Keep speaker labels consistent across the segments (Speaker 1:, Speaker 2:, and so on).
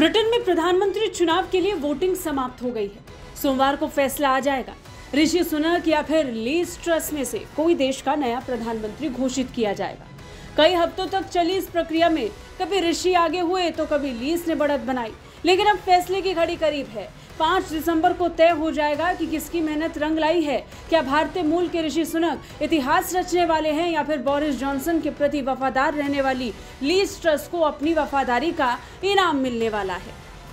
Speaker 1: Britain में प्रधानमंत्री चुनाव के लिए वोटिंग समाप्त हो गई है। सोमवार को फैसला आ जाएगा। ऋषि सुनक या फिर लीज ट्रस में से कोई देश का नया प्रधानमंत्री घोषित किया जाएगा। कई हफ्तों तक चली इस प्रक्रिया में कभी ऋषि आगे हुए तो कभी लीज ने बढ़त बनाई, लेकिन अब फैसले की घड़ी करीब है। 5 दिसंबर को तय हो जाएगा कि किसकी मेहनत रंग लाई है। क्या भारतीय मूल के ऋषि सुनक इतिहास रचने वाले हैं या फिर बोरिस जॉनसन के प्रति वफादार रहने वाली लीज ट्रस को अपनी वफादारी का इनाम मिलने वाला है।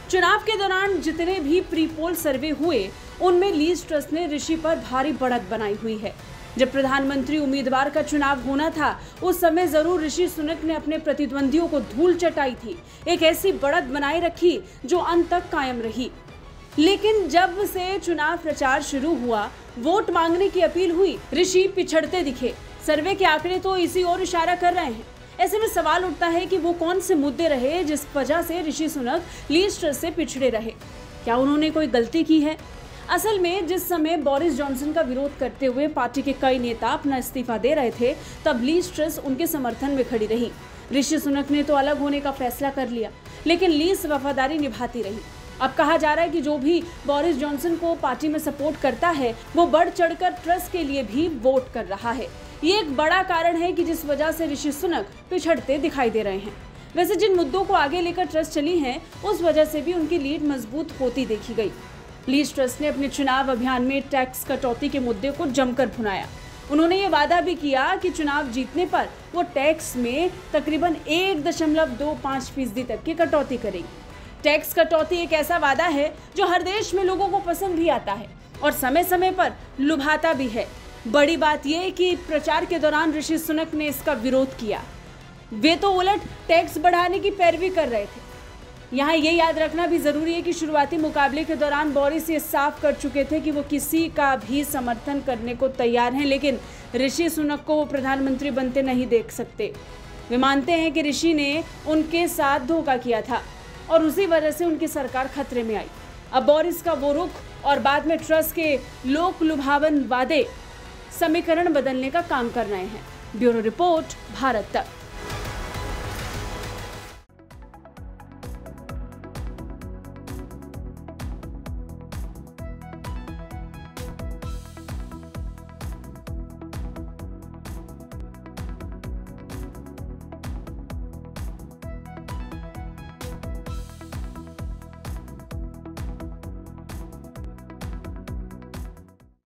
Speaker 1: चुनाव के दौरान जितने भी प्री पोल सर्वे हुए उनमें लीज ट्रस ने ऋषि पर भारी बढ़त बनाई हुई है। जब प्रधानमंत्री उम्मीदवार का चुनाव होना था उस समय जरूर ऋषि सुनक ने अपने प्रतिद्वंदियों को धूल चटाई थी, एक ऐसी बढ़त बनाए रखी जो अंत तक कायम रही। लेकिन जब से चुनाव प्रचार शुरू हुआ, वोट मांगने की अपील हुई, ऋषि पिछड़ते दिखे। सर्वे के आंकड़े तो इसी ओर इशारा कर रहे हैं। ऐसे में सवाल उठता है कि वो कौन से मुद्दे रहे जिस वजह से ऋषि सुनक लीज ट्रस से पिछड़े रहे। क्या उन्होंने कोई गलती की है? असल में जिस समय बोरिस जॉनसन का विरोध करते हुए पार्टी के कई नेता अपना इस्तीफा दे रहे थे, तब लीज ट्रस उनके समर्थन में खड़ी रही। ऋषि सुनक ने तो अलग होने का फैसला कर लिया, लेकिन लीज वफादारी निभाती रही। अब कहा जा रहा है कि जो भी बोरिस जॉनसन को पार्टी में सपोर्ट करता है वो बढ़ चढ़कर ट्रस के लिए भी वोट कर रहा है। ये एक बड़ा कारण है कि जिस वजह से ऋषि सुनक पिछड़ते दिखाई दे रहे हैं। वैसे जिन मुद्दों को आगे लेकर ट्रस चली है उस वजह से भी उनकी लीड मजबूत होती देखी गई। लीज ट्रस ने अपने चुनाव अभियान में टैक्स कटौती के मुद्दे को जमकर भुनाया। उन्होंने ये वादा भी किया कि चुनाव जीतने पर वो टैक्स में तकरीबन 1.25% तक की कटौती करेगी। टैक्स कटौती एक ऐसा वादा है जो हर देश में लोगों को पसंद भी आता है और समय समय पर लुभाता भी है। बड़ी बात यह कि प्रचार के दौरान ऋषि सुनक ने इसका विरोध किया। वे तो उलट टैक्स बढ़ाने की पैरवी कर रहे थे। यहाँ ये याद रखना भी जरूरी है कि शुरुआती मुकाबले के दौरान बोरिस ये साफ कर चुके थे कि वो किसी का भी समर्थन करने को तैयार हैं, लेकिन ऋषि सुनक को वो प्रधानमंत्री बनते नहीं देख सकते। वे मानते हैं कि ऋषि ने उनके साथ धोखा किया था और उसी वजह से उनकी सरकार खतरे में आई। अब बोरिस का वो रुख और बाद में ट्रस के लोक लुभावन वादे समीकरण बदलने का काम कर रहे हैं। ब्यूरो रिपोर्ट, भारत तक।